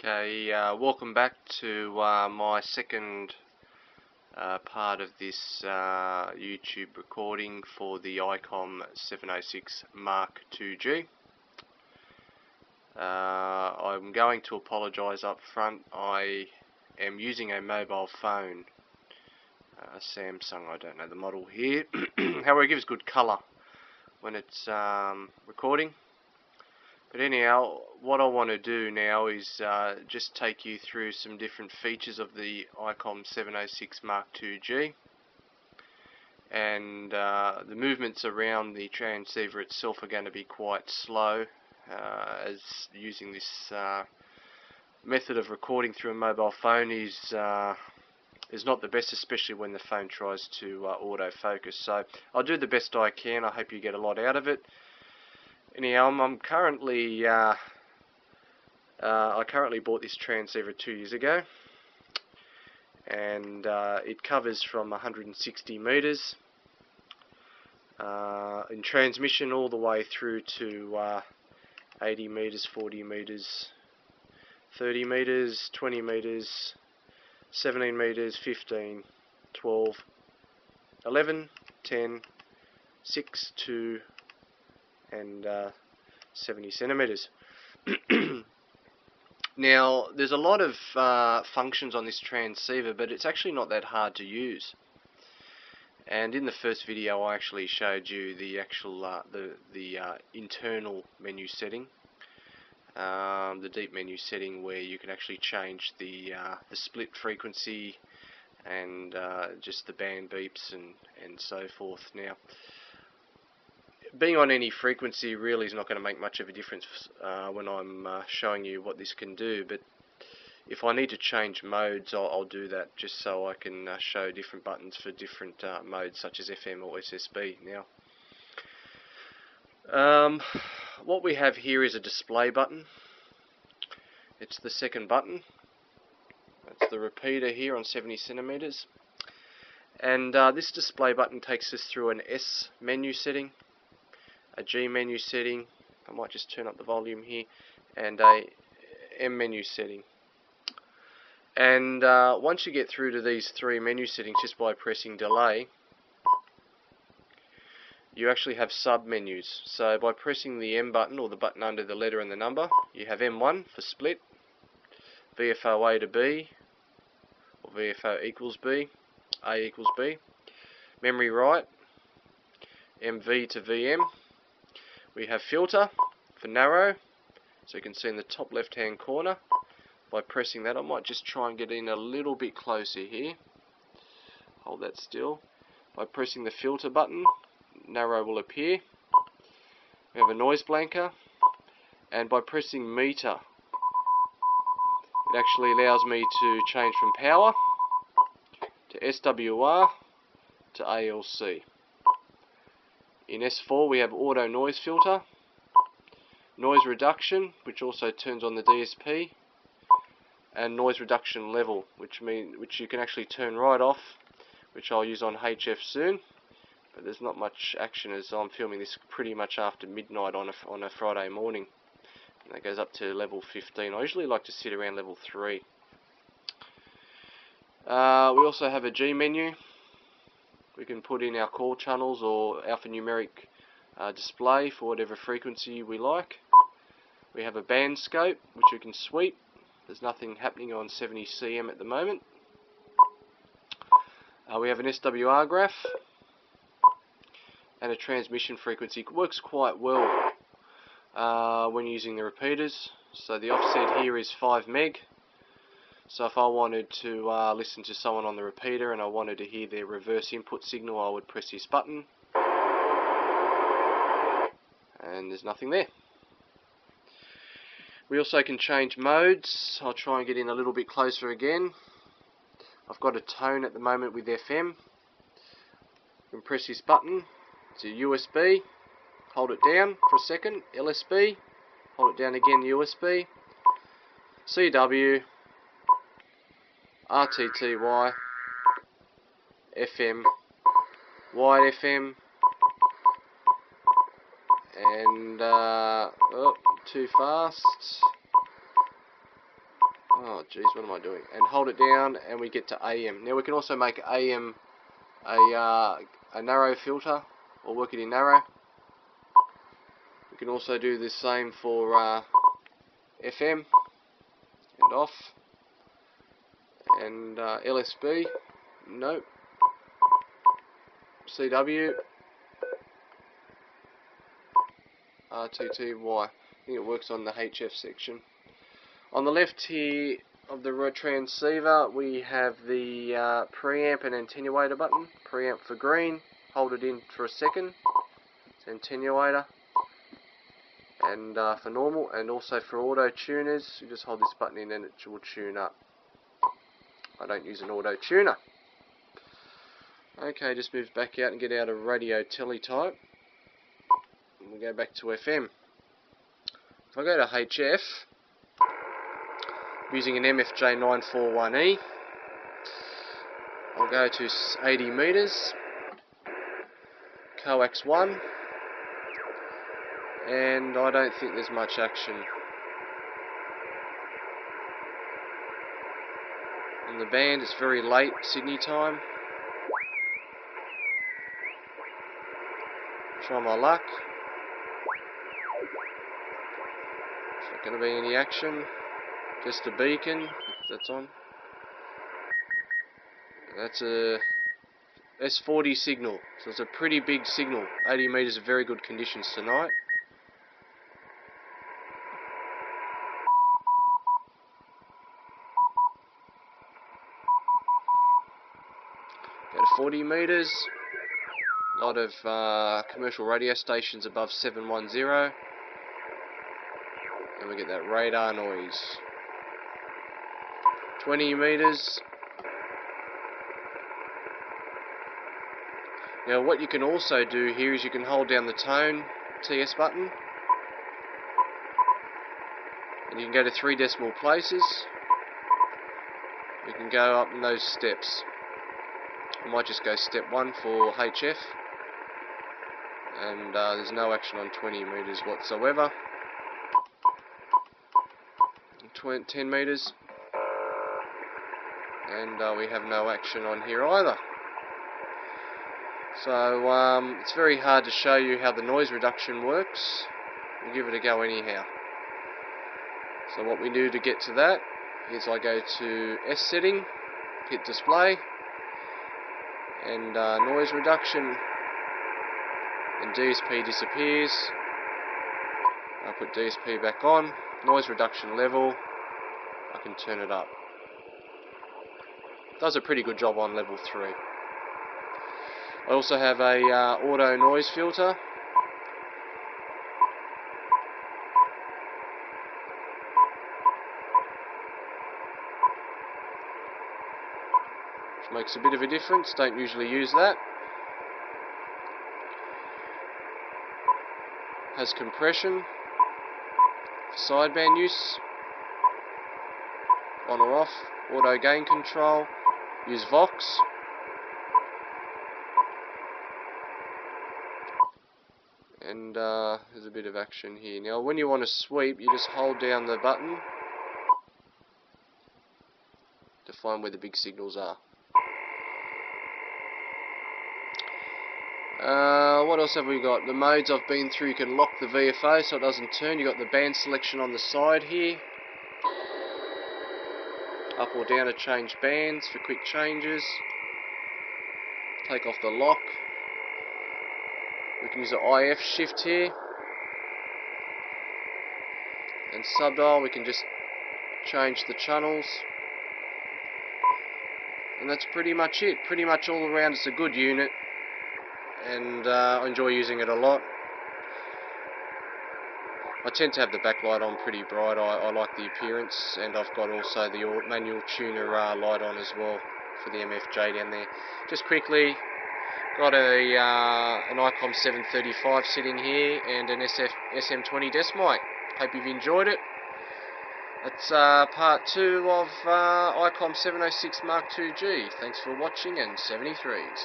Okay, welcome back to my second part of this YouTube recording for the Icom 706 Mark IIG. I'm going to apologise up front. I am using a mobile phone, Samsung, I don't know the model here. However, it gives good colour when it's recording. But anyhow, what I want to do now is just take you through some different features of the Icom 706 Mark IIG, and the movements around the transceiver itself are going to be quite slow, as using this method of recording through a mobile phone is not the best, especially when the phone tries to autofocus. So I'll do the best I can. I hope you get a lot out of it. Anyhow, I'm currently I currently bought this transceiver 2 years ago, and it covers from 160 meters in transmission all the way through to 80 meters, 40 meters, 30 meters, 20 meters, 17 meters, 15, 12, 11, 10, 6, 2, and 70 centimeters. Now, there's a lot of functions on this transceiver, but it's actually not that hard to use. And in the first video, I actually showed you the actual the internal menu setting, the deep menu setting, where you can actually change the split frequency and just the band beeps and so forth. Now, being on any frequency really is not going to make much of a difference when I'm showing you what this can do, but if I need to change modes, I'll do that, just so I can show different buttons for different modes, such as FM or SSB. Now, what we have here is a display button. It's the second button. That's the repeater here on 70 centimeters, and this display button takes us through an S menu setting, a G menu setting, I might just turn up the volume here, and a M menu setting. And once you get through to these three menu settings, just by pressing delay, you actually have sub menus. So by pressing the M button, or the button under the letter and the number, you have M1 for split, VFO A to B, or VFO equals B, A equals B, memory write, MV to VM. We have filter for narrow, so you can see in the top left hand corner. By pressing that, I might just try and get in a little bit closer here. Hold that still. By pressing the filter button, narrow will appear. We have a noise blanker, and by pressing meter, it actually allows me to change from power to SWR to ALC. In S4 we have auto noise filter, noise reduction, which also turns on the DSP, and noise reduction level, which you can actually turn right off, which I'll use on HF soon. But there's not much action, as I'm filming this pretty much after midnight on a Friday morning. And that goes up to level 15. I usually like to sit around level 3. We also have a G menu. We can put in our call channels or alphanumeric display for whatever frequency we like. We have a band scope, which you can sweep. There's nothing happening on 70 cm at the moment. We have an SWR graph and a transmission frequency. It works quite well when using the repeaters. So the offset here is 5 meg. So if I wanted to listen to someone on the repeater and I wanted to hear their reverse input signal, I would press this button, and there's nothing there. We also can change modes. I'll try and get in a little bit closer again. I've got a tone at the moment with FM. You can press this button. It's a USB. Hold it down for a second. LSB. Hold it down again. USB. CW. RTTY, FM, wide FM, and oh, too fast, Oh geez, what am I doing? And hold it down and we get to AM. Now we can also make AM a narrow filter, or work it in narrow. We can also do the same for FM and off, and LSB, nope, CW, RTTY. I think it works on the HF section. On the left here of the transceiver we have the preamp and attenuator button. Preamp for green, hold it in for a second, it's attenuator, and for normal, and also for auto tuners you just hold this button in and it will tune up. I don't use an auto tuner. Okay, just move back out and get out of radio teletype. We'll go back to FM. If I go to HF, I'm using an MFJ 941E. I'll go to 80 meters, coax 1, and I don't think there's much action on the band. It's very late Sydney time. Try my luck. There's not going to be any action. Just a beacon, if that's on. That's a S40 signal, so it's a pretty big signal. 80 meters of very good conditions tonight. Go to 40 meters. A lot of commercial radio stations above 710, and we get that radar noise. 20 meters. Now what you can also do here is you can hold down the tone TS button, and you can go to 3 decimal places. You can go up in those steps. I might just go step 1 for HF, and there's no action on 20 meters whatsoever. 10 meters, and we have no action on here either. So it's very hard to show you how the noise reduction works. We'll give it a go anyhow. So what we do to get to that is I go to S setting, hit display, and noise reduction, and DSP disappears. I put DSP back on, noise reduction level, I can turn it up. Does a pretty good job on level 3. I also have a auto noise filter. Which makes a bit of a difference, don't usually use that. Has compression, sideband use, on or off, auto gain control, use Vox. And there's a bit of action here. Now when you want to sweep, you just hold down the button to find where the big signals are. What else have we got? The modes I've been through, you can lock the VFO so it doesn't turn. You've got the band selection on the side here. Up or down to change bands for quick changes. Take off the lock. We can use the IF shift here. And subdial, we can just change the channels. And that's pretty much it. Pretty much all around it's a good unit. And I enjoy using it a lot. I tend to have the backlight on pretty bright. I like the appearance, and I've got also the manual tuner light on as well for the MFJ down there. Just quickly, got an Icom 735 sitting here and an SM20 desk mic. Hope you've enjoyed it. That's part 2 of Icom 706 Mark II G. Thanks for watching, and 73s.